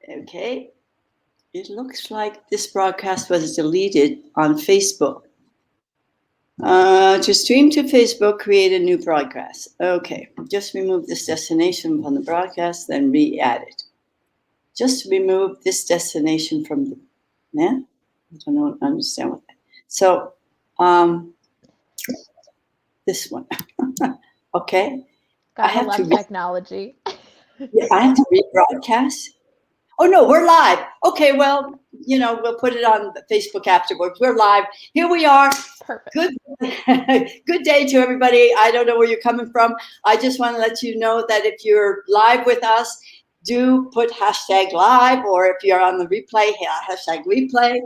Okay. It looks like this broadcast was deleted on Facebook. To stream to Facebook, create a new broadcast. Okay, just remove this destination from the broadcast, then re-add it. Just remove this destination from the, yeah? I don't understand what that. So, this one. Okay. Gotta love technology. Yeah, I have to rebroadcast. Oh no, we're live. Okay, well, we'll put it on Facebook afterwards. We're live. Here we are. Perfect. Good, good day to everybody. I don't know where you're coming from. I just want to let you know that if you're live with us, do put #live, or if you're on the replay, #replay,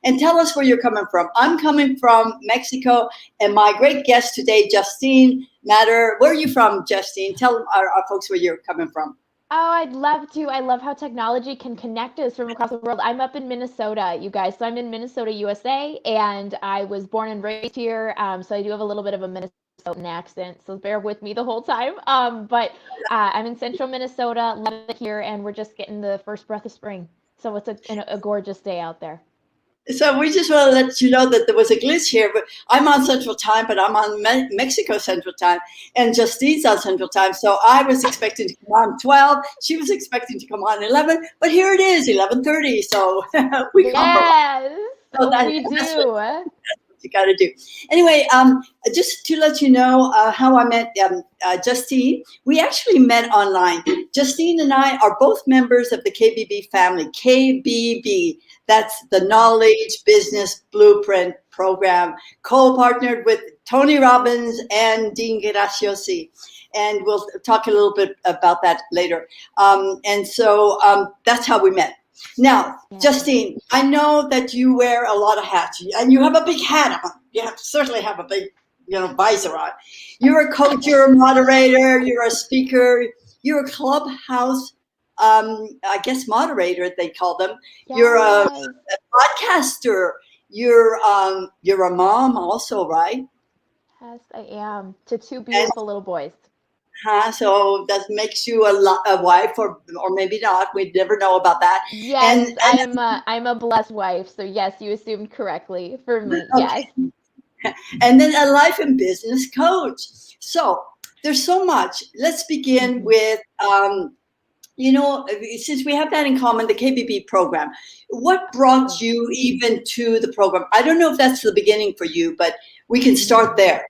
and tell us where you're coming from. I'm coming from Mexico, and my great guest today, Justine Matter. Where are you from, Justine? Tell our folks where you're coming from. Oh, I'd love to. I love how technology can connect us from across the world. I'm up in Minnesota, you guys. So I'm in Minnesota, USA, and I was born and raised here. So I do have a little bit of a Minnesotan accent, so bear with me the whole time. But I'm in central Minnesota, love it here, and we're just getting the first breath of spring. So it's a gorgeous day out there. So we just want to let you know that there was a glitch here, but I'm on Central Time, but I'm on Mexico Central Time, and Justine's on Central Time. So I was expecting to come on 12. She was expecting to come on 11, but here it is, 11:30. So we compromise. Yes, So we do. what you got to do. Anyway, just to let you know how I met Justine. We actually met online. Justine and I are both members of the KBB family. KBB, that's the Knowledge Business Blueprint Program, co-partnered with Tony Robbins and Dean Graciosi. And we'll talk a little bit about that later. And so that's how we met. Now, Justine, I know that you wear a lot of hats, and you have a big hat on. You certainly have a big, visor on. You're a coach, you're a moderator, you're a speaker, you're a clubhouse, I guess moderator they call them. Yes. You're a podcaster. You're a mom also, right? Yes, I am. To two beautiful little boys. So that makes you a wife, or maybe not. We'd never know about that. Yes, I'm a blessed wife. So yes, you assumed correctly for me. Yes. Okay. And then a life and business coach. So there's so much. Let's begin with, since we have that in common, the KBB program. What brought you even to the program? I don't know if that's the beginning for you, but we can start there.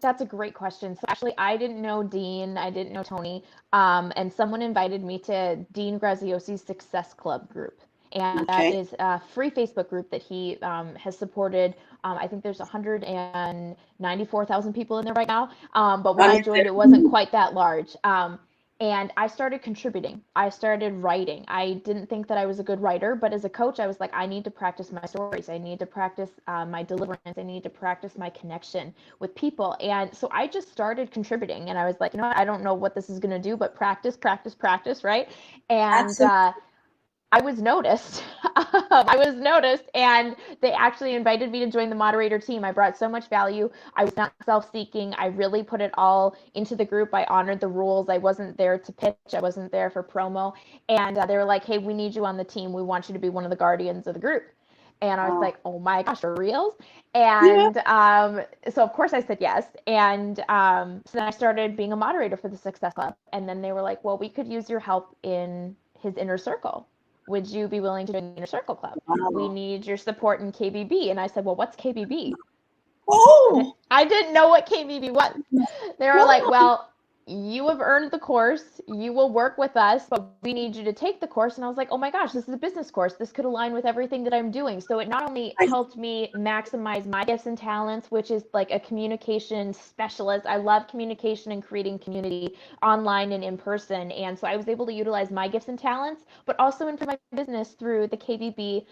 That's a great question. So actually, I didn't know Dean, I didn't know Tony, and someone invited me to Dean Graziosi's Success Club group. And that is a free Facebook group that he has supported. I think there's 194,000 people in there right now. But when I joined, it wasn't quite that large. And I started contributing. I started writing. I didn't think that I was a good writer, but as a coach, I was like, I need to practice my stories. I need to practice my deliverance. I need to practice my connection with people. And so I just started contributing. And I was like, you know what? I don't know what this is going to do, but practice, practice, practice, right? And I was noticed. I was noticed, and they actually invited me to join the moderator team. I brought so much value. I was not self-seeking. I really put it all into the group. I honored the rules. I wasn't there to pitch. I wasn't there for promo. And they were like, hey, we need you on the team. We want you to be one of the guardians of the group. And I was like, oh my gosh, for reals? And so, of course, I said yes. And so then I started being a moderator for the Success Club. And then they were like, well, we could use your help in his inner circle. Would you be willing to join the Inner Circle Club? We need your support in KBB. And I said, well, what's KBB? Oh! I didn't know what KBB was. They were like, well, you have earned the course. You will work with us, but we need you to take the course. And I was like, oh my gosh, this is a business course. This could align with everything that I'm doing. So it not only helped me maximize my gifts and talents, which is like a communication specialist. I love communication and creating community online and in person. And so I was able to utilize my gifts and talents, but also into my business through the KBB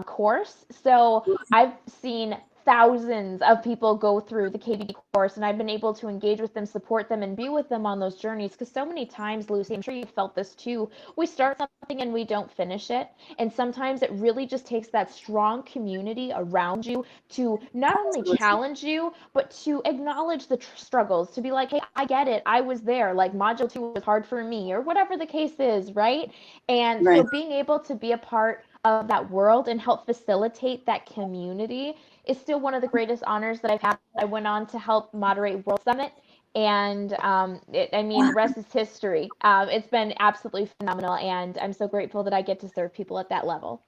course. So I've seen thousands of people go through the KBB course, and I've been able to engage with them, support them, and be with them on those journeys. Because so many times, Lucy, I'm sure you felt this too, we start something and we don't finish it. And sometimes it really just takes that strong community around you to not only challenge you, but to acknowledge the struggles, to be like, hey, I get it. I was there. Like module 2 was hard for me, or whatever the case is, right? And so being able to be a part of that world and help facilitate that community is still one of the greatest honors that I've had. I went on to help moderate World Summit, and rest is history. It's been absolutely phenomenal, and I'm so grateful that I get to serve people at that level.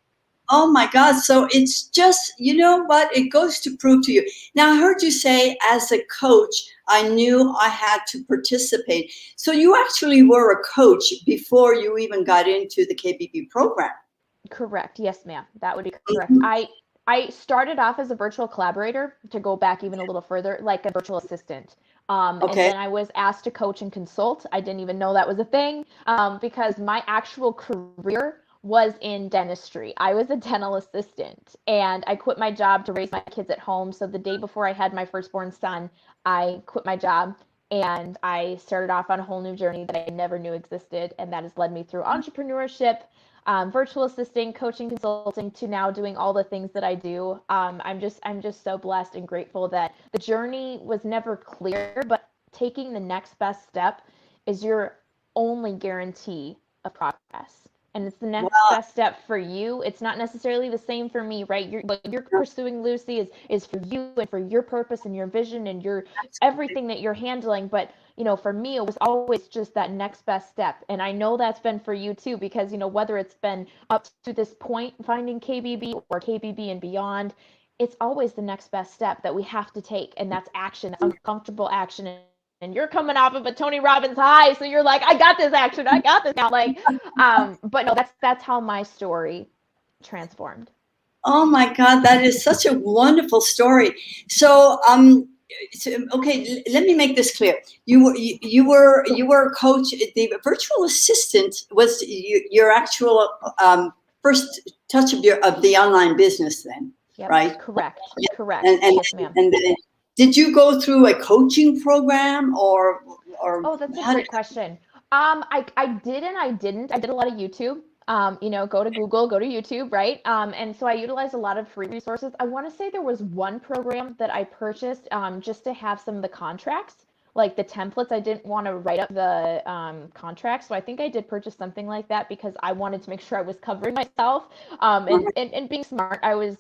Oh my God. So it's just, you know what? It goes to prove to you. Now, I heard you say as a coach, I knew I had to participate. So you actually were a coach before you even got into the KBB program. Correct. Yes, ma'am. That would be correct. I started off as a virtual collaborator, to go back even a little further, like a virtual assistant. And then I was asked to coach and consult. I didn't even know that was a thing, because my actual career was in dentistry. I was a dental assistant, and I quit my job to raise my kids at home. So the day before I had my firstborn son, I quit my job and I started off on a whole new journey that I never knew existed. And that has led me through entrepreneurship, virtual assisting, coaching, consulting, to now doing all the things that I do. I'm just so blessed and grateful that the journey was never clear, but taking the next best step is your only guarantee of progress. And it's the next best step for you. It's not necessarily the same for me, right? What you're pursuing, Lucy, is for you and for your purpose and your vision and your everything that you're handling. But for me, it was always just that next best step. And I know that's been for you too, because, whether it's been up to this point, finding KBB or KBB and beyond, it's always the next best step that we have to take. And that's action, uncomfortable action. And you're coming off of a Tony Robbins high, so you're like, I got this action, I got this now. But no, that's how my story transformed. Oh my God, that is such a wonderful story. So, okay, let me make this clear. You were a coach. The virtual assistant was your actual first touch of the online business, then, right? Correct. Correct. Yes, ma'am. And did you go through a coaching program or? Oh, that's a great question. I did and I didn't. I did a lot of YouTube. Go to Google, go to YouTube, right? And so I utilized a lot of free resources. I want to say there was one program that I purchased just to have some of the contracts, like the templates. I didn't want to write up the contracts, so I think I did purchase something like that because I wanted to make sure I was covering myself. And being smart, I was,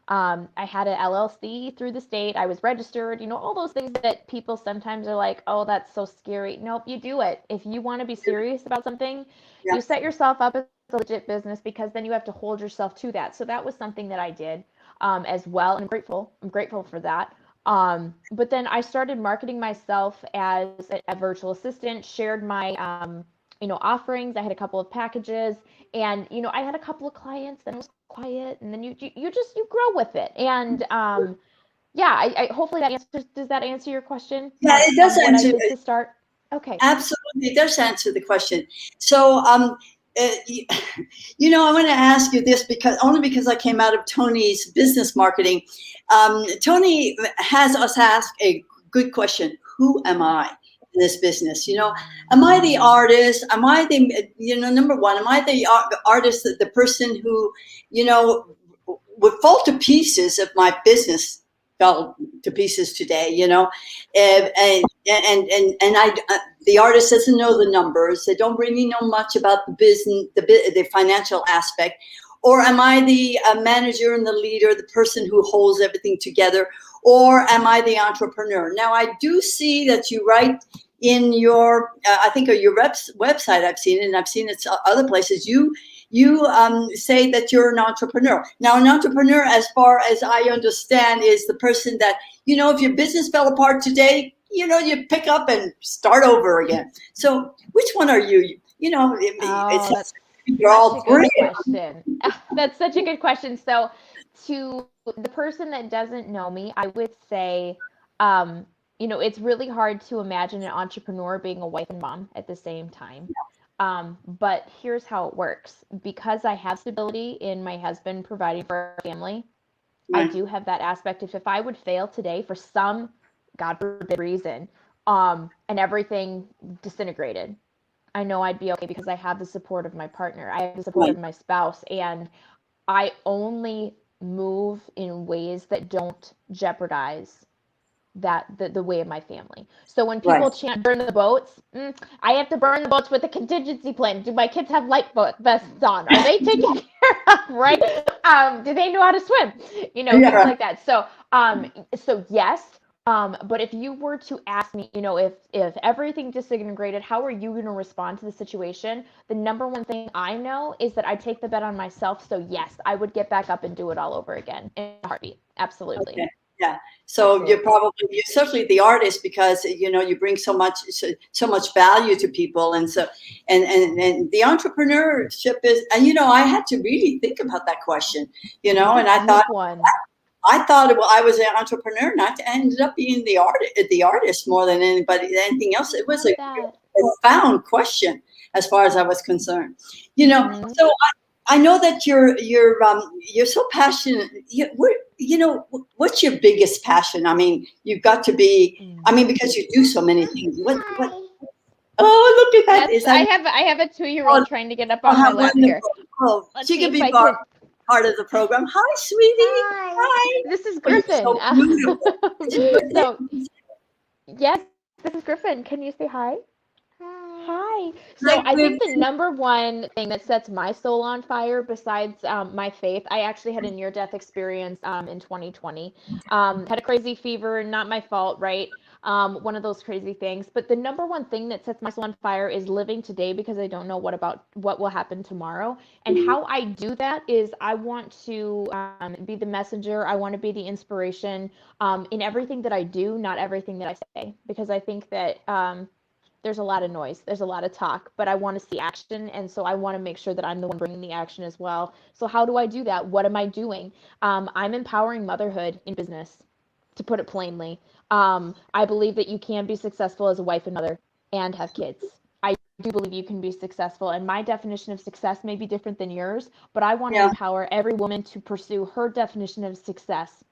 I had an LLC through the state. I was registered, all those things that people sometimes are like, oh, that's so scary. Nope, you do it. If you want to be serious about something, you set yourself up as a legit business, because then you have to hold yourself to that. So that was something that I did as well. And I'm grateful for that. But then I started marketing myself as a virtual assistant, shared my, offerings. I had a couple of packages, and, I had a couple of clients, then it was quiet, and then you grow with it. And, I hopefully that answers, does that answer your question? Yeah, it does answer. What I did to start? Okay. Absolutely, it does answer the question. So, I want to ask you this because I came out of Tony's business marketing. Tony has us ask a good question: who am I in this business? Am I the artist? Am I the number one? Am I the artist, the person who would fall to pieces if my business fell to pieces today? The artist doesn't know the numbers. They don't really know much about the business, the financial aspect. Or am I the manager and the leader, the person who holds everything together? Or am I the entrepreneur? Now, I do see that you write in your, I think your website, I've seen it, and I've seen it other places. You say that you're an entrepreneur. Now, an entrepreneur, as far as I understand, is the person that, if your business fell apart today, you pick up and start over again. So which one are you? You're all three. That's such a good question. So to the person that doesn't know me, I would say, it's really hard to imagine an entrepreneur being a wife and mom at the same time. But here's how it works. Because I have stability in my husband providing for our family, I Right. do have that aspect. If I would fail today for some, God forbid, reason, and everything disintegrated, I know I'd be okay because I have the support of my partner. I have the support Right. of my spouse, and I only move in ways that don't jeopardize the way of my family. So when Right. people chant burn the boats, I have to burn the boats with a contingency plan. Do my kids have life vests on? Are they taken care of? Right? Do they know how to swim? Yeah. Things Right. like that. So yes. But if you were to ask me, if everything disintegrated, how are you going to respond to the situation? The number one thing I know is that I take the bet on myself. So yes, I would get back up and do it all over again in a heartbeat. Absolutely. Okay. Yeah. So Absolutely. you're certainly the artist because you bring so much value to people, and so and the entrepreneurship is, and I had to really think about that question, It's and a deep one. I thought, well, I was an entrepreneur, and I ended up being the artist more than anything else. It was Love a that. profound question as far as I was concerned. Mm-hmm. So I know that you're so passionate. What's your biggest passion? I mean, you've got to be. I mean, because you do so many things. What? Oh, look at that! Yes, Is I that? have I have a Oh, 2-year-old trying to get up oh, on my how lap here. wonderful! Oh, Let's she see could if be I can. part of the program. Hi, sweetie. Hi. Hi. This is Oh, you're Griffin. so beautiful. Is it So birthday? yes, this is Griffin. Can you say hi? Hi. So Hi, I think the Griffin. number one thing that sets my soul on fire, besides my faith, I actually had a near-death experience in 2020. Had a crazy fever, not my fault, right? One of those crazy things. But the number one thing that sets my soul on fire is living today because I don't know what will happen tomorrow. And how I do that is I want to be the messenger. I want to be the inspiration in everything that I do, not everything that I say, because I think that. There's a lot of noise, there's a lot of talk, but I want to see action. And so I want to make sure that I'm the one bringing the action as well. So, how do I do that? What am I doing? I'm empowering motherhood in business, to put it plainly. I believe that you can be successful as a wife and mother and have kids. I do believe you can be successful. And my definition of success may be different than yours, but I want to Yeah. empower every woman to pursue her definition of success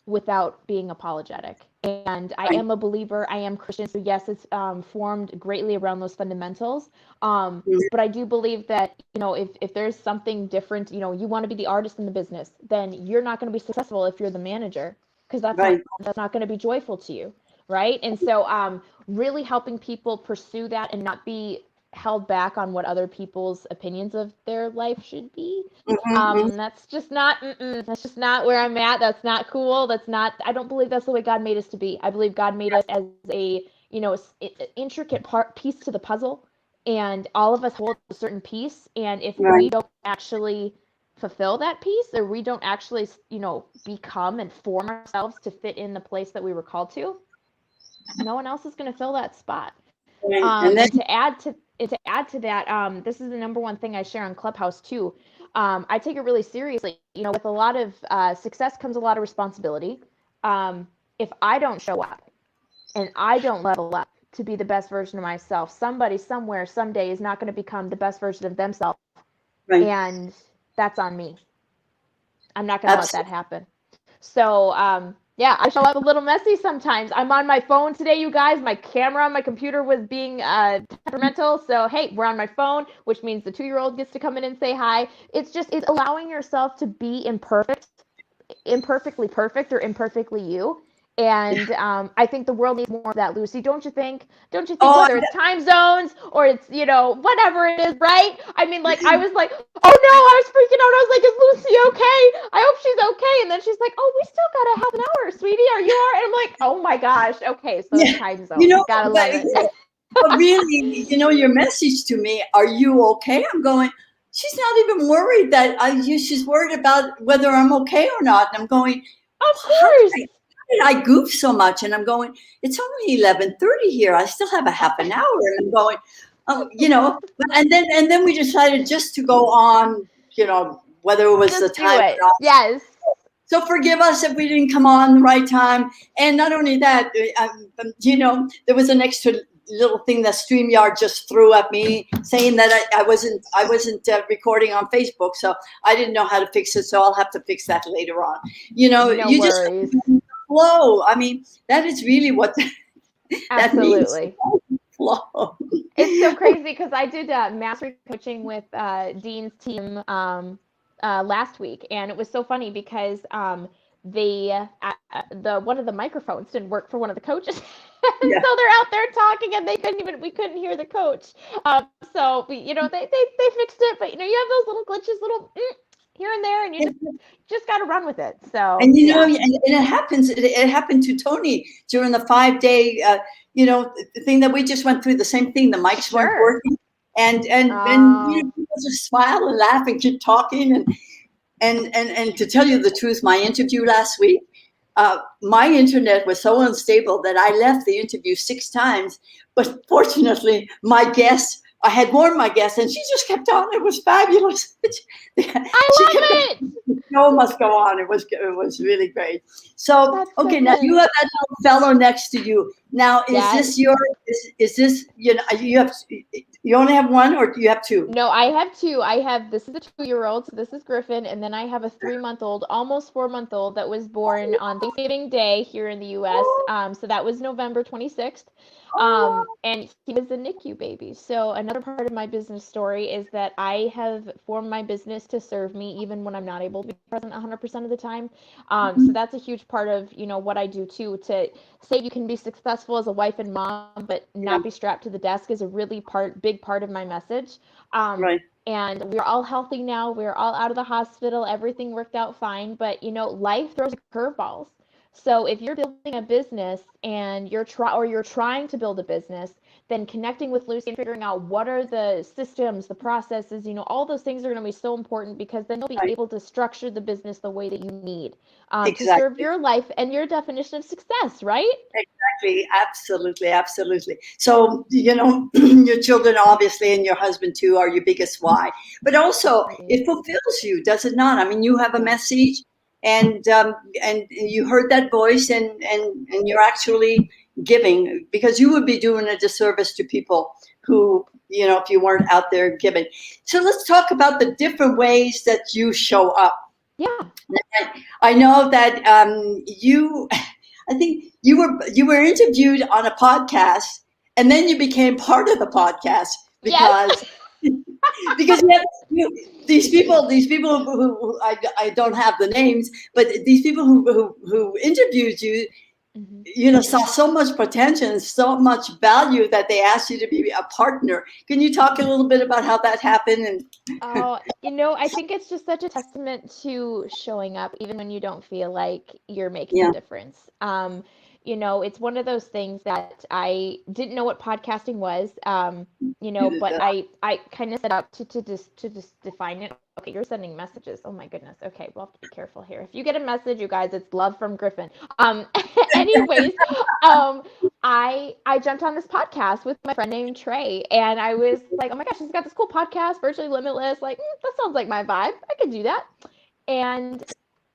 without being apologetic. And I Right. am a believer. I am Christian. So, yes, it's formed greatly around those fundamentals. But I do believe that, if there's something different, you want to be the artist in the business, then you're not going to be successful if you're the manager, because Right. that's not going to be joyful to you. Right. And so, really helping people pursue that and not be held back on what other people's opinions of their life should be. Mm-hmm. That's just not where I'm at. That's not cool. I don't believe that's the way God made us to be. I believe God made us as a, intricate piece to the puzzle, and all of us hold a certain piece. And if we Right. don't actually fulfill that piece, or we don't actually, become and form ourselves to fit in the place that we were called to, no one else is going to fill that spot. Right. And then To add to that, this is the number one thing I share on Clubhouse too. I take it really seriously. With a lot of success comes a lot of responsibility. If I don't show up and I don't level up to be the best version of myself, somebody somewhere someday is not going to become the best version of themselves, right. and that's on me. I'm not going to let that Absolutely. happen. So, yeah, I show up a little messy sometimes. I'm on my phone today, you guys. My camera on my computer was being temperamental. So, hey, we're on my phone, which means the 2-year-old gets to come in and say hi. It's allowing yourself to be imperfectly perfect, or imperfectly you. And I think the world needs more of that, Lucy. Don't you think? Don't you think? Oh, Whether it's time zones or it's whatever it is, right? I mean, like I was like, oh no, I was freaking out. I was like, is Lucy okay? I hope she's okay. And then she's like, oh, we still got a half an hour, sweetie. Are you all right? And I'm like, oh my gosh, okay. So it's yeah. time You zones. know, Gotta but, love it. but really, your message to me, are you okay? I'm going, she's not even worried she's worried about whether I'm okay or not. And I'm going, Of how course. did I goof so much? And I'm going, it's only 11:30 here. I still have a half an hour. And I'm going, and then we decided just to go on, whether it was the Just do time or it. not. Yes. So forgive us if we didn't come on the right time. And not only that, there was an extra little thing that StreamYard just threw at me, saying that I wasn't recording on Facebook, so I didn't know how to fix it. So I'll have to fix that later on. No You worries. just flow. I mean, that is really what that means. Absolutely. Flow. It's so crazy because I did mastery coaching with Dean's team last week, and it was so funny because the one of the microphones didn't work for one of the coaches, and Yeah. so they're out there talking, and we couldn't hear the coach. So they fixed it, but you have those little glitches, little here and there, and you just got to run with it. So and and it happens. It happened to Tony during the 5-day thing that we just went through. The same thing. The mics weren't working, and people just smile and laugh and keep talking. And to tell you the truth, my interview last week, my internet was so unstable that I left the interview 6 times. But fortunately, I had warned my guest, and she just kept on. It was fabulous. I love it. The show must go on. It was really great. So okay, now you have that little fellow next to you. Now, is this your? Is this you only have one, or do you have 2? No, I have 2. This is a 2-year-old, so this is Griffin, and then I have a 3-month-old, almost 4-month-old that was born on Thanksgiving Day here in the U.S. So that was November 26th. And he was a NICU baby. So another part of my business story is that I have formed my business to serve me even when I'm not able to be present 100% of the time. So that's a huge part of, what I do too. To say you can be successful as a wife and mom, but not be strapped to the desk is a really big part of my message. Right. And we're all healthy now. We're all out of the hospital. Everything worked out fine. But, life throws curveballs. So if you're building a business and you're trying to build a business, then connecting with Lucy and figuring out what are the systems, the processes, all those things are going to be so important, because then you'll be able to structure the business the way that you need to serve your life and your definition of success, right? Exactly. Absolutely. Absolutely. So, your children, obviously, and your husband too, are your biggest why, but also it fulfills you, does it not? I mean, you have a message, and you heard that voice, and you're actually giving, because you would be doing a disservice to people who, if you weren't out there giving. So let's talk about the different ways that you show up. Yeah. I know that I think you were interviewed on a podcast, and then you became part of the podcast because because these people who I don't have the names, but these people who interviewed you, saw so much potential and so much value that they asked you to be a partner. Can you talk a little bit about how that happened? And I think it's just such a testament to showing up even when you don't feel like you're making a difference. It's one of those things that I didn't know what podcasting was, but I kind of set out to just define it. Okay, you're sending messages. Oh my goodness. Okay, we'll have to be careful here. If you get a message, you guys, it's love from Griffin. Anyways, I jumped on this podcast with my friend named Trey, and I was like, oh my gosh, she's got this cool podcast, Virtually Limitless. Like, that sounds like my vibe. I could do that. And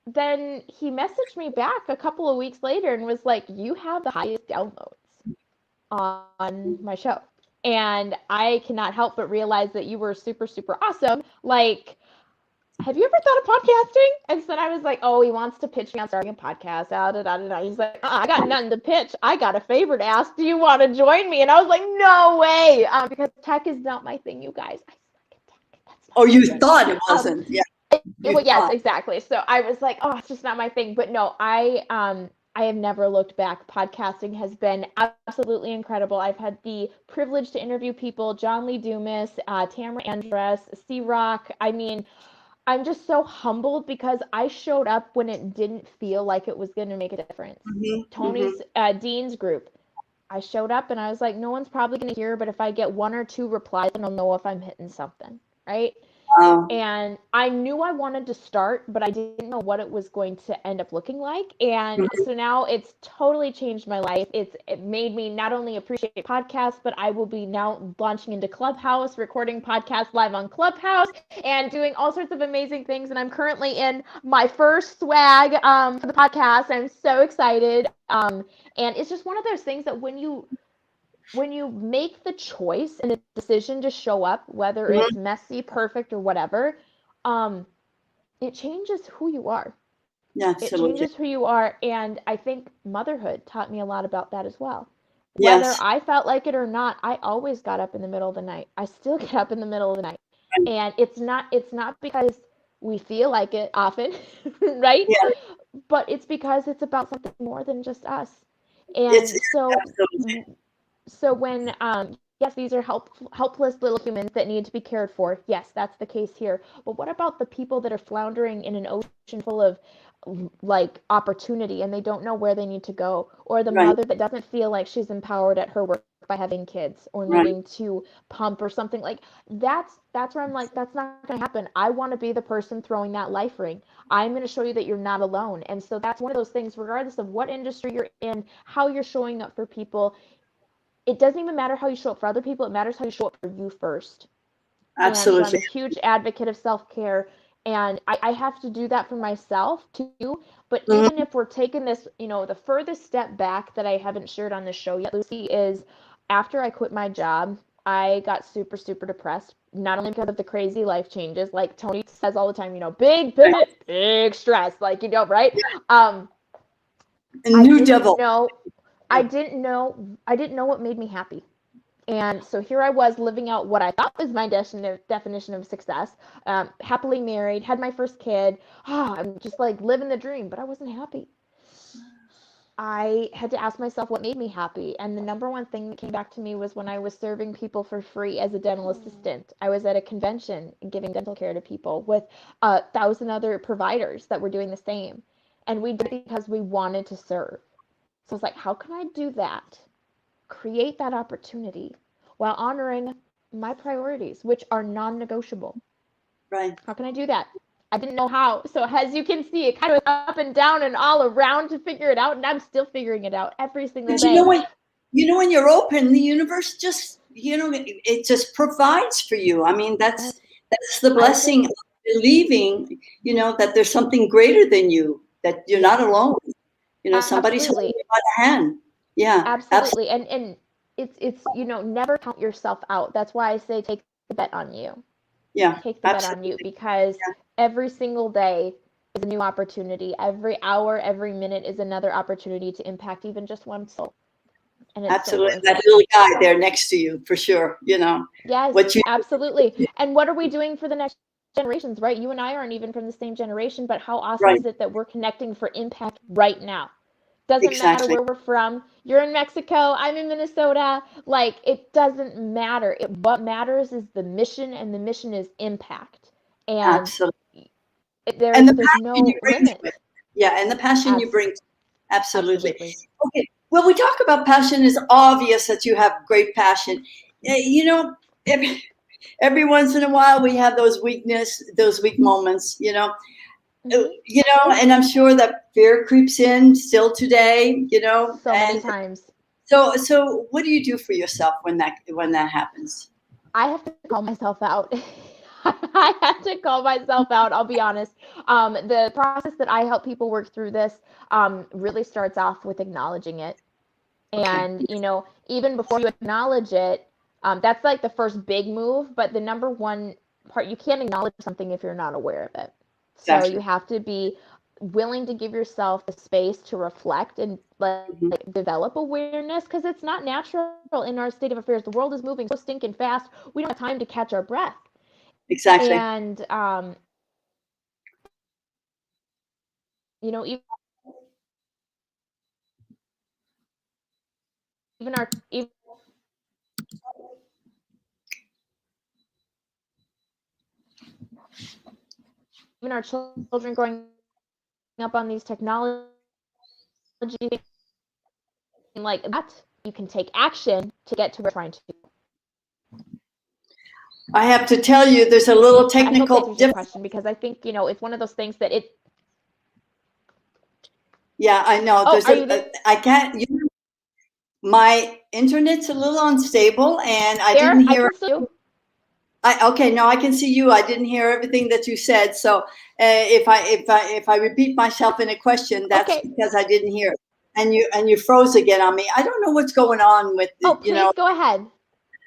then he messaged me back a couple of weeks later and was like, you have the highest downloads on my show. And I cannot help but realize that you were super, super awesome. Like, have you ever thought of podcasting? And so I was like, oh, he wants to pitch me on starting a podcast. He's like, I got nothing to pitch. I got a favor to ask. Do you want to join me? And I was like, no way. Because tech is not my thing, you guys. I suck at tech. Oh, you thought it wasn't. Yes, exactly. So I was like, oh, it's just not my thing. But no, I have never looked back. Podcasting has been absolutely incredible. I've had the privilege to interview people, John Lee Dumas, Tamara Andress, C-Rock. I mean, I'm just so humbled because I showed up when it didn't feel like it was going to make a difference. Tony's Dean's group. I showed up and I was like, no one's probably going to hear, but if I get 1 or 2 replies, then I'll know if I'm hitting something, right? And I knew I wanted to start, but I didn't know what it was going to end up looking like. And so now it's totally changed my life. It made me not only appreciate podcasts, but I will be now launching into Clubhouse, recording podcasts live on Clubhouse, and doing all sorts of amazing things. And I'm currently in my first swag for the podcast. I'm so excited. And it's just one of those things that when you when you make the choice and the decision to show up, whether it's messy, perfect, or whatever, it changes who you are. Yeah, It absolutely. changes who you are. And I think motherhood taught me a lot about that as well. Whether Yes. I felt like it or not, I always got up in the middle of the night. I still get up in the middle of the night. And it's not because we feel like it often, right? Yeah. But it's because it's about something more than just us. It's And absolutely so when yes, these are helpless little humans that need to be cared for. Yes, that's the case here. But what about the people that are floundering in an ocean full of like opportunity and they don't know where they need to go, or the right. mother that doesn't feel like she's empowered at her work by having kids or Right. needing to pump or something like that's where I'm like, that's not going to happen. I want to be the person throwing that life ring. I'm going to show you that you're not alone. And so that's one of those things, regardless of what industry you're in, how you're showing up for people. It doesn't even matter how you show up for other people. It matters how you show up for you first. And so I'm Absolutely. a huge advocate of self-care. And I have to do that for myself too. But even Mhm. if we're taking this, the furthest step back that I haven't shared on the show yet, Lucy, is after I quit my job, I got super, super depressed. Not only because of the crazy life changes, like Tony says all the time, big pivot, big stress, like, right? Um, A I new didn't devil. know, I Yeah. didn't know, I didn't know what made me happy. And so here I was living out what I thought was my definition of success. Happily married, had my first kid. I'm just like living the dream, but I wasn't happy. I had to ask myself what made me happy. And the number one thing that came back to me was when I was serving people for free as a dental assistant. I was at a convention giving dental care to people with 1,000 other providers that were doing the same. And we did it because we wanted to serve. So I was like, how can I do that? Create that opportunity while honoring my priorities, which are non negotiable. Right. How can I do that? I didn't know how. So, as you can see, it kind of was up and down and all around to figure it out. And I'm still figuring it out every single But you know day. what? When you're open, the universe just, it just provides for you. I mean, Yes, that's the I blessing think of believing, that there's something greater than you, that you're not yes, alone. Somebody's holding absolutely, you by the hand. Yeah, absolutely. absolutely. And it's never count yourself out. That's why I say take the bet on you. Yeah, Take the bet on you absolutely. because Yeah, every single day is a new opportunity. Every hour, every minute is another opportunity to impact even just one soul. And it's so absolutely. worth That it. little guy there next to you, for sure. Yes, What you, absolutely. And what are we doing for the next generations, right? You and I aren't even from the same generation, but how awesome right, is it that we're connecting for impact right now? Doesn't matter exactly. where we're from. You're in Mexico, I'm in Minnesota. Like, it doesn't matter. What matters is the mission, and the mission is impact. And Absolutely. there's And the there's passion you no bring to limit. it. Yeah, and the passion you Abs- bring. Absolutely. absolutely. Okay. Well, we talk about passion. It's obvious that you have great passion. Every, every once in a while we have those weak moments. Hmm. And I'm sure that fear creeps in still today. So many And times. so what do you do for yourself when that happens? I have to call myself out. I have to call myself out. I'll be honest. The process that I help people work through this really starts off with acknowledging it. Okay. And, even before you acknowledge it, that's like the first big move. But the number one part, you can't acknowledge something if you're not aware of it. So you Exactly. have to be willing to give yourself the space to reflect and Mhm. like develop awareness because it's not natural in our state of affairs. The world is moving so stinking fast. We don't have time to catch our breath. Exactly. And even our even our children growing up on these technology, like that, you can take action to get to where you're trying to. I have to tell you, there's a little I hope that technical answers your difference. question because I think it's one of those things that it. Yeah, I know. Oh, are you I can't. My internet's a little unstable, and I didn't there? I hear. can still. Okay, no, I can see you. I didn't hear everything that you said. So if I repeat myself in a question, that's Okay, because I didn't hear it. you froze again on me. I don't know what's going on with Oh, please go ahead.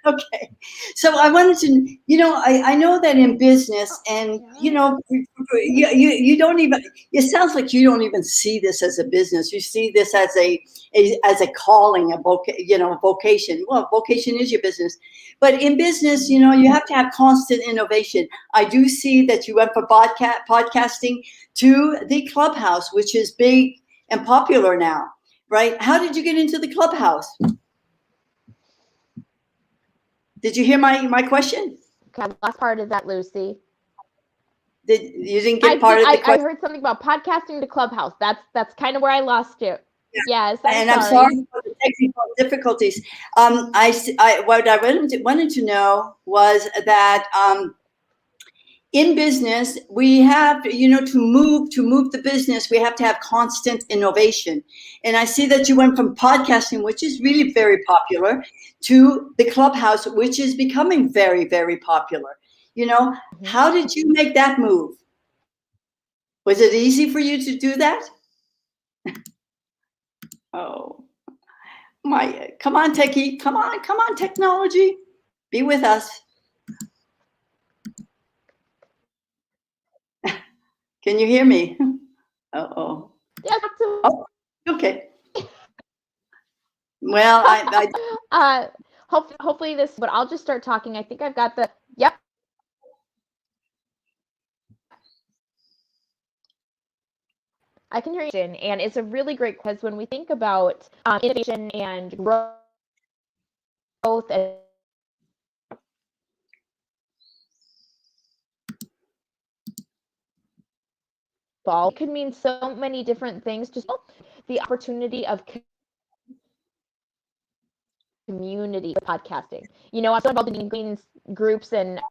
Okay. So I wanted to, I know that in business and, you don't even, it sounds like you don't even see this as a business. You see this as as a calling, vocation. Well, vocation is your business. But in business, you have to have constant innovation. I do see that you went from podcasting to the Clubhouse, which is big and popular now, right? How did you get into the Clubhouse? Did you hear my question? Okay, the last part is that, Lucy. You didn't get part of the question? I heard something about podcasting to Clubhouse. That's kind of where I lost you. Yeah. Yes, I'm sorry for the technical difficulties. What I wanted to know was that in business, we have, to move the business, we have to have constant innovation. And I see that you went from podcasting, which is really very popular, to the Clubhouse, which is becoming very, very popular. How did you make that move? Was it easy for you to do that? Oh, come on, techie. Come on, technology. Be with us. Can you hear me? Uh-oh. Yes. Oh, okay. Well, hopefully this, but I'll just start talking. I think I've got yep. I can hear you, and it's a really great quiz when we think about innovation and growth and it could mean so many different things. Just the opportunity of community podcasting. I'm so involved in green groups and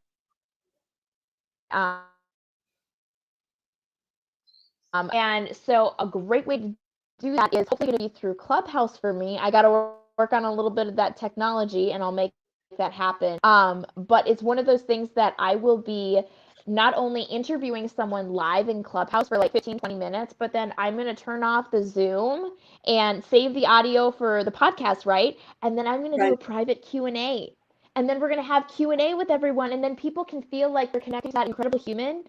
so a great way to do that is hopefully going to be through Clubhouse for me. I got to work on a little bit of that technology, and I'll make that happen. But it's one of those things that I will be not only interviewing someone live in Clubhouse for like 15, 20 minutes, but then I'm going to turn off the Zoom and save the audio for the podcast, right? And then I'm going to do a private Q&A. And then we're going to have Q&A with everyone, and then people can feel like they're connecting to that incredible human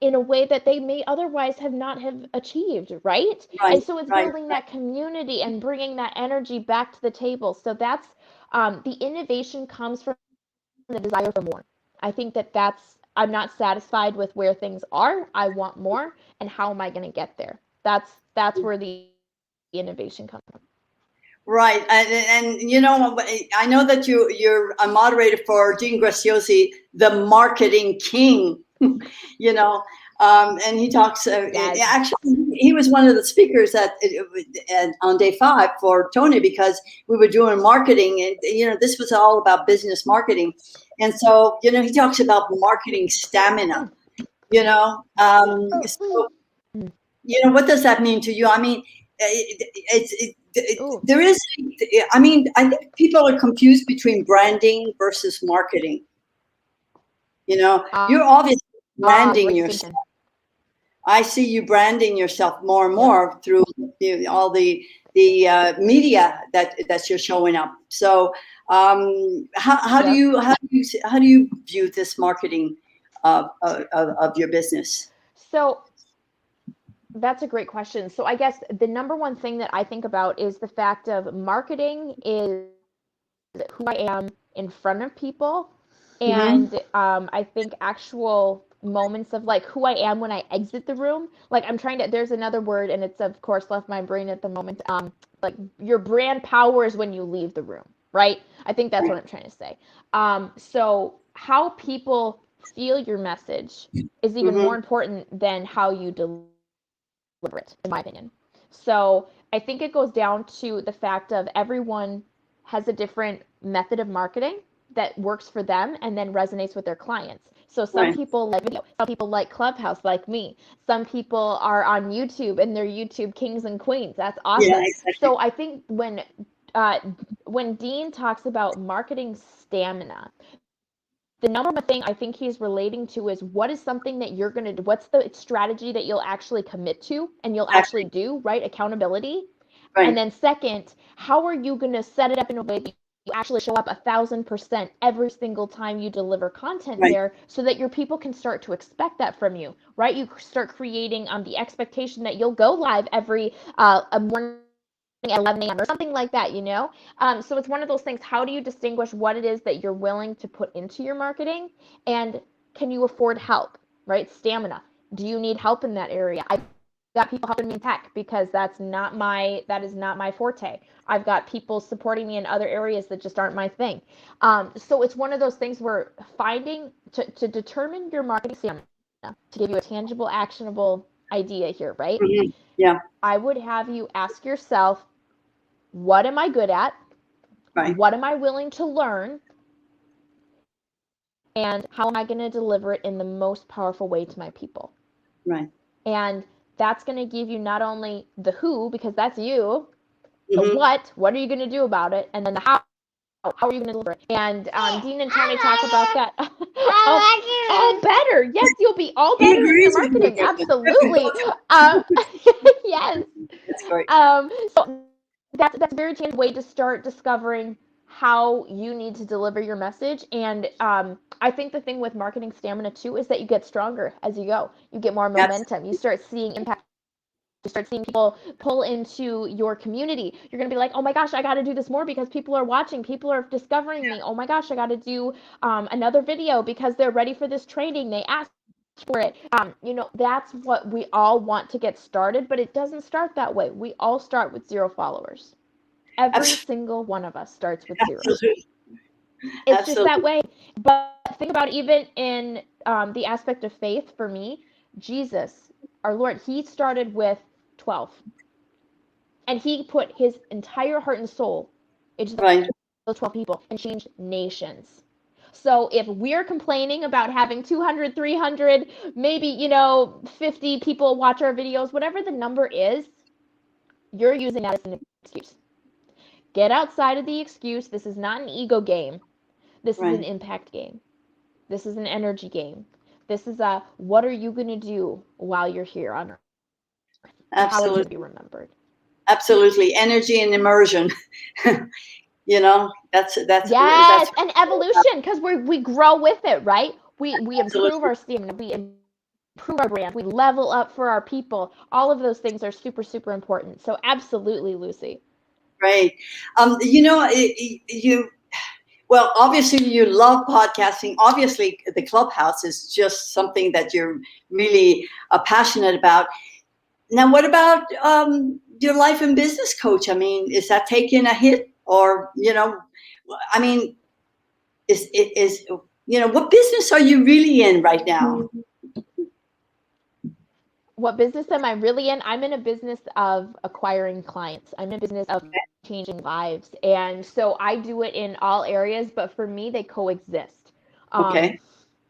in a way that they may otherwise not have achieved, right? And so it's building that community and bringing that energy back to the table. So that's the innovation comes from the desire for more. I think I'm not satisfied with where things are. I want more, and how am I going to get there? That's where the innovation comes from. Right, and I know that you're a moderator for Dean Graziosi, the marketing king. And he talks. Yes. Actually, he was one of the speakers on day 5 for Tony, because we were doing marketing, and this was all about business marketing, and so he talks about marketing stamina. So what does that mean to you? I mean, there is. I mean, I think people are confused between branding versus marketing. You're obviously branding yourself. I see you branding yourself more and more through all the media that you're showing up. So how do you view this marketing of your business? So that's a great question. So I guess the number one thing that I think about is the fact of marketing is who I am in front of people. And I think actual moments of like who I am when I exit the room. Like there's another word, and it's of course left my brain at the moment. Like your brand powers when you leave the room, right? I think that's what I'm trying to say. So how people feel your message is even more important than how you deliver it, in my opinion. So I think it goes down to the fact of everyone has a different method of marketing that works for them and then resonates with their clients. So some people like video, some people like Clubhouse like me. Some people are on YouTube and they're YouTube kings and queens. That's awesome. Yeah, exactly. So I think when Dean talks about marketing stamina, the number one thing I think he's relating to is what is something that you're going to do? What's the strategy that you'll actually commit to and you'll actually do, right? Accountability. And then second, how are you going to set it up in a way that you actually show up 1,000% every single time you deliver content there, so that your people can start to expect that from you, right? You start creating the expectation that you'll go live every a morning at 11 a.m. or something like that, So it's one of those things. How do you distinguish what it is that you're willing to put into your marketing, and can you afford help, right? Stamina. Do you need help in that area? I've got people helping me in tech because that is not my forte. I've got people supporting me in other areas that just aren't my thing. So it's one of those things where finding to determine your marketing stamina, to give you a tangible, actionable idea here, right? Mm-hmm. Yeah. I would have you ask yourself, what am I good at? Right. What am I willing to learn? And how am I going to deliver it in the most powerful way to my people? Right. And that's going to give you not only the who, because that's you, the Mm-hmm. what are you going to do about it? And then the how are you going to deliver it? And Dean and Tony talk about that. All better. Yes, you'll be all better in your marketing. Absolutely. Yes. That's great. So that's a very tangible way to start discovering how you need to deliver your message. And I think the thing with marketing stamina too is that you get stronger as you go. You get more momentum. You start seeing impact. You start seeing people pull into your community. You're going to be like, oh my gosh, I got to do this more because people are watching. People are discovering me. Oh my gosh, I got to do another video because they're ready for this training. They asked for it. That's what we all want to get started, but it doesn't start that way. We all start with 0 followers. Every single one of us starts with 0. Absolutely. It's just that way. But think about even in the aspect of faith, for me, Jesus, our Lord, he started with 12. And he put his entire heart and soul into those 12 people and changed nations. So if we're complaining about having 200, 300, maybe, 50 people watch our videos, whatever the number is, you're using that as an excuse. Get outside of the excuse. This is not an ego game. This is an impact game. This is an energy game. This is what are you going to do while you're here on Earth? How are you going to be remembered? Absolutely. Energy and immersion. That's yes, and evolution, because we grow with it, right? We improve our stamina, we improve our brand, we level up for our people. All of those things are super, super important. So absolutely, Lucy. Right. Well, obviously you love podcasting. Obviously the Clubhouse is just something that you're really passionate about. Now, what about your life and business coach? I mean, is that taking a hit, or, I mean, what business are you really in right now? What business am I really in? I'm in a business of acquiring clients. I'm in a business of changing lives. And so I do it in all areas, but for me, they coexist.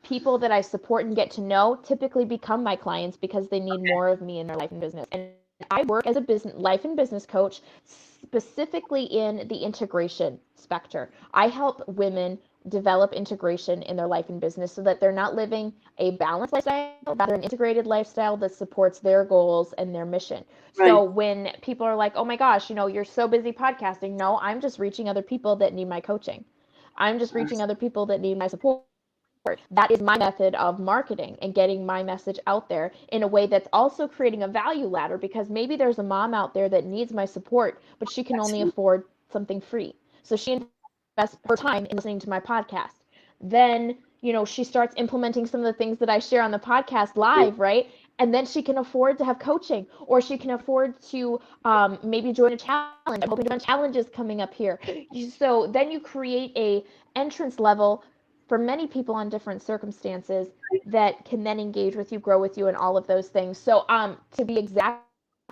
People that I support and get to know typically become my clients because they need more of me in their life and business. And I work as a life and business coach, specifically in the integration spectrum. I help women develop integration in their life and business so that they're not living a balanced lifestyle, rather an integrated lifestyle that supports their goals and their mission. So when people are like, oh my gosh, you're so busy podcasting. No, I'm just reaching other people that need my coaching. I'm just reaching other people that need my support. That is my method of marketing and getting my message out there in a way that's also creating a value ladder, because maybe there's a mom out there that needs my support, but she can only afford something free. So she invests her time in listening to my podcast. Then, she starts implementing some of the things that I share on the podcast live, right? And then she can afford to have coaching, or she can afford to maybe join a challenge. I'm hoping to run challenges coming up here. So then you create a entrance level for many people on different circumstances that can then engage with you, grow with you, and all of those things. So to be exact,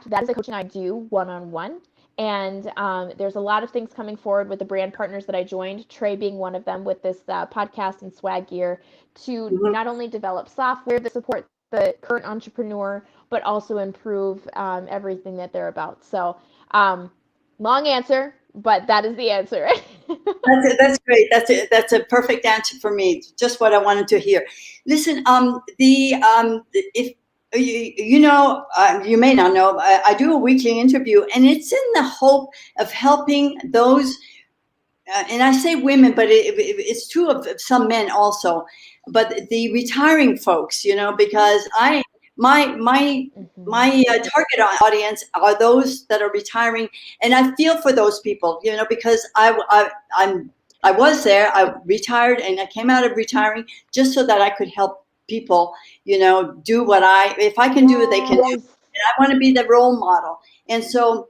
that is the coaching I do one-on-one. And there's a lot of things coming forward with the brand partners that I joined, Trey being one of them, with this podcast and swag gear, to not only develop software that supports the current entrepreneur, but also improve everything that they're about. So long answer, but that is the answer. That's great. That's a perfect answer for me. Just what I wanted to hear. Listen, if you know, you may not know, I do a weekly interview, and it's in the hope of helping those, and I say women, but it's true of some men also, but the retiring folks, you know, because my target audience are those that are retiring, and I feel for those people, you know, because I was there, I retired, and I came out of retiring just so that I could help people, you know, do what if I can do it, they can do. And I want to be the role model. And so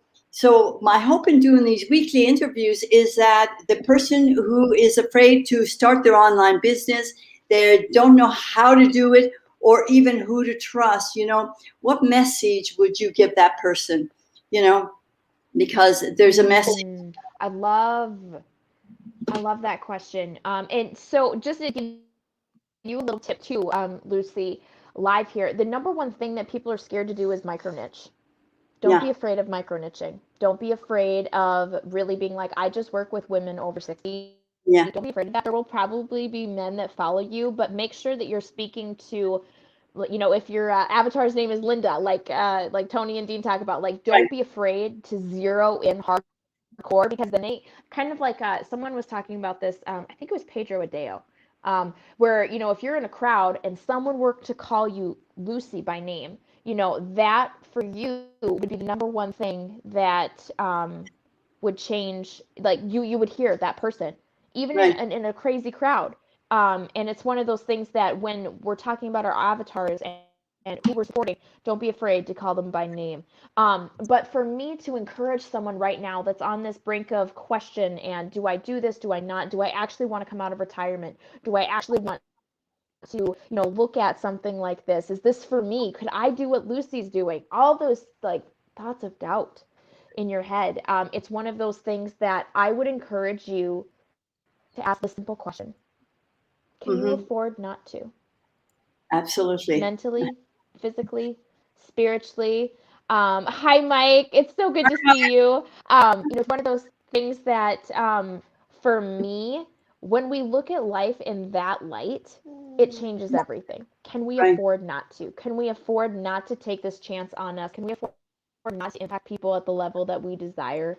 my hope in doing these weekly interviews is that the person who is afraid to start their online business, they don't know how to do it or even who to trust, you know, what message would you give that person, you know, because there's a message. I love that question. And so just to give you a little tip too, Lucy, live here, the number one thing that people are scared to do is micro niche. Don't be Yeah, afraid of micro niching. Don't be afraid of really being like, I just work with women over 60. yeah, Don't be afraid of that. There will probably be men that follow you, but make sure that you're speaking to, you know, if your avatar's name is Linda, like Tony and Dean talk about, like, right. don't be afraid to zero in hardcore, because then they kind of like someone was talking about this. I think it was Pedro Adeo, where, you know, if you're in a crowd and someone were to call you Lucy by name, you know, that for you would be the number one thing that would change. Like you would hear that person, even Right. in a crazy crowd. And it's one of those things that when we're talking about our avatars and who we're supporting, don't be afraid to call them by name. But for me to encourage someone right now that's on this brink of question and do I do this? Do I not? Do I actually want to come out of retirement? Do I actually want to, you know, look at something like this? Is this for me? Could I do what Lucy's doing? All those like thoughts of doubt in your head. It's one of those things that I would encourage you to ask the simple question: can you Mm-hmm. afford not to? Absolutely. Mentally, physically, spiritually. Hi, Mike. It's so good to see you. You know, it's one of those things that for me, when we look at life in that light, it changes everything. Can we Right. afford not to? Can we afford not to take this chance on us? Can we afford not to impact people at the level that we desire?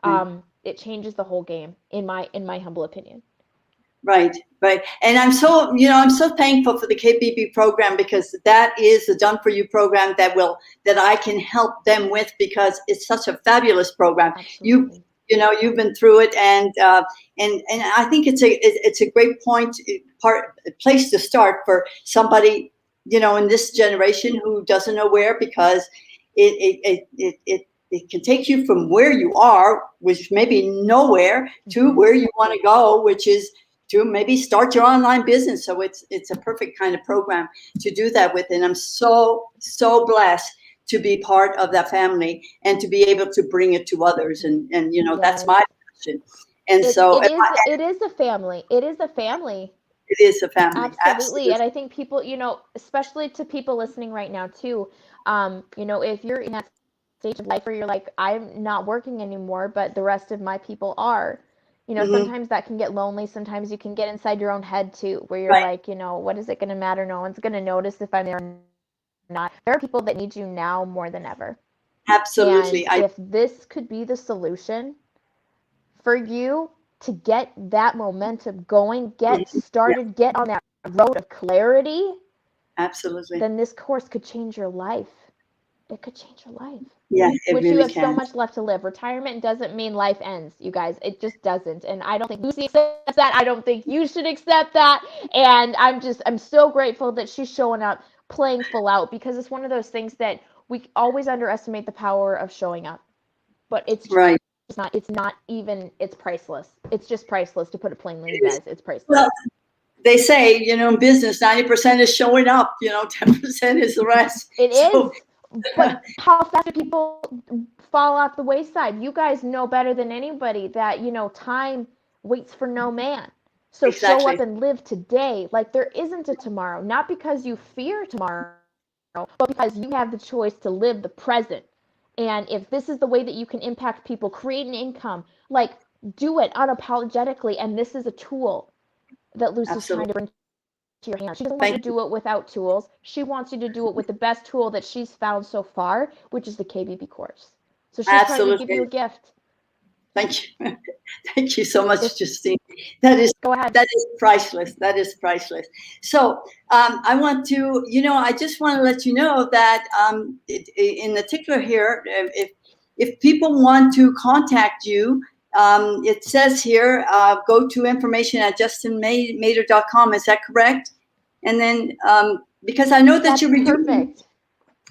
Right. It changes the whole game, in my humble opinion. Right, right. And I'm so, you know, I'm so thankful for the KBB program, because that is the Done For You program that I can help them with, because it's such a fabulous program. You, Absolutely. you know, you've been through it, and I think it's a great place to start for somebody, you know, in this generation who doesn't know where, because it can take you from where you are, which maybe nowhere, to where you want to go, which is to maybe start your online business. So it's a perfect kind of program to do that with. And I'm so blessed to be part of that family and to be able to bring it to others. And you know, that's Yes. my passion. And It so it is it is a family. It is a family. it is a family. Absolutely. Absolutely. And I think people, you know, especially to people listening right now too, you know, if you're in that stage of life where you're like, I'm not working anymore, but the rest of my people are, you know, Hmm. sometimes that can get lonely. Sometimes you can get inside your own head too, where you're Right. like, you know, what is it going to matter? No one's going to notice if I'm there or not. There are people that need you now more than ever. And Absolutely. if this could be the solution for you to get that momentum going, get Mhm. Yeah, started, get on that road of clarity, absolutely. then this course could change your life. It could change your life. Yeah, it Which you really have so can. much left to live. Retirement doesn't mean life ends, you guys. It just doesn't. And I don't think Lucy accepts that. I don't think you should accept that. And I'm so grateful that she's showing up, playing full out, because it's one of those things that we always underestimate the power of showing up. But Right. it's not even, it's priceless. It's just priceless, to put it plainly, you It is. guys. It's priceless. Well, they say, you know, in business, 90% is showing up, you know, 10% is the rest. It So is, but how fast do people fall off the wayside? You guys know better than anybody that, you know, time waits for no man. So show up exactly. and live today like there isn't a tomorrow, not because you fear tomorrow, but because you have the choice to live the present. And if this is the way that you can impact people, create an income, like do it unapologetically. And this is a tool that Lucy's trying Absolutely. to bring to your hand. She doesn't want you to do it without tools. She wants you to do it with the best tool that she's found so far, which is the KBB course. So she's trying to give you a gift. Thank you. Thank you so much, Justine. That is priceless. That is priceless. So I want to, I just want to let you know that in particular here, if people want to contact you, it says here, go to information at justinmader.com. Is that correct? And then, because I know that you're perfect.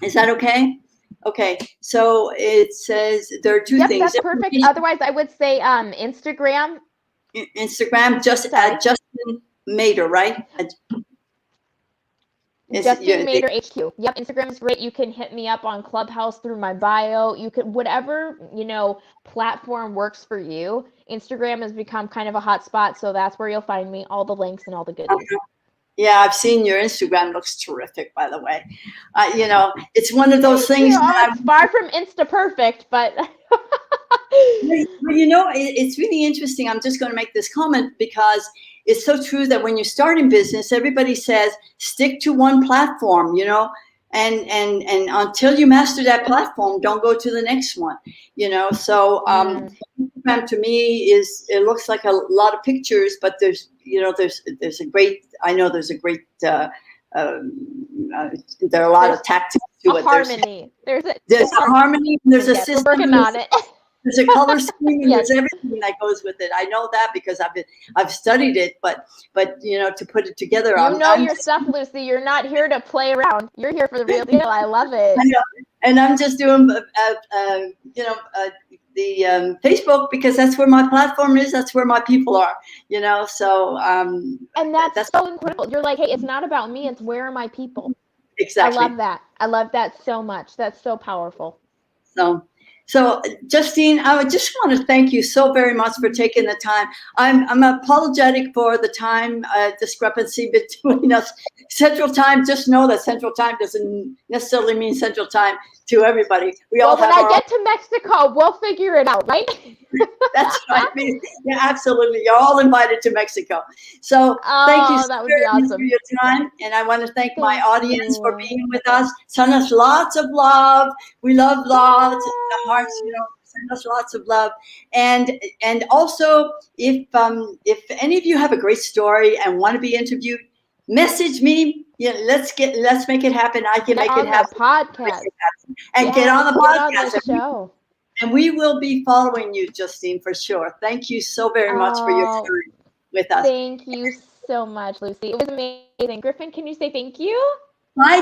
Is that okay? Okay, so it says there are two things. That's perfect. Otherwise, I would say Instagram. Instagram, just at Justin Mader, right? Justin Mader HQ. Yep, Instagram is great. You can hit me up on Clubhouse through my bio. You could, whatever, platform works for you. Instagram has become kind of a hot spot, so that's where you'll find me, all the links and all the goodies. Yeah, I've seen your Instagram. Looks terrific, by the way. It's one of those things. It's far from Insta perfect, but. It's really interesting. I'm just going to make this comment because it's so true that when you start in business, everybody says stick to one platform, and until you master that platform, don't go to the next one, So Instagram to me it looks like a lot of pictures, but there's a great there are a lot of tactics to it. Harmony. There's a harmony. And there's a system. We're working on it. There's a color scheme and there's everything that goes with it. I know that because I've studied it, but to put it together, I'm your stuff, Lucy. You're not here to play around. You're here for the real deal. I love it. I know. And I'm just doing the Facebook because that's where my platform is. That's where my people are. So and that's so incredible. You're like, hey, it's not about me. It's where are my people. Exactly. I love that. I love that so much. That's so powerful. So, Justine, I would just want to thank you so very much for taking the time. I'm apologetic for the time discrepancy between us. Central Time, just know that Central Time doesn't necessarily mean Central Time to everybody. When I get to Mexico, we'll figure it out, right? That's right. Yeah, absolutely. You're all invited to Mexico. So thank you so very much for your time. And I want to thank my audience for being with us. Send us lots of love. We love love. The hearts, send us lots of love. And also, if any of you have a great story and want to be interviewed, message me. Let's make it happen. I can make it happen. Podcast. And get on the podcast. Get on the show. And we will be following you, Justine, for sure. Thank you so very much for your time with us. Thank you so much, Lucy. It was amazing. Griffin, can you say thank you? Hi,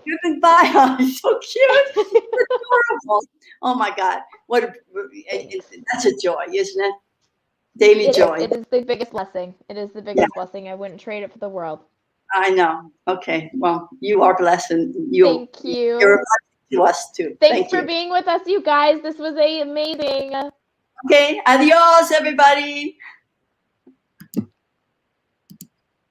Griffin. Bye. Oh, so cute. Adorable. Oh my God. That's a joy, isn't it? Daily joy. It is the biggest blessing. It is the biggest blessing. I wouldn't trade it for the world. I know. Okay. Well, you are blessed, and thank you. You're a blessing to us too. Thanks for being with us, you guys. This was amazing. Okay. Adios, everybody.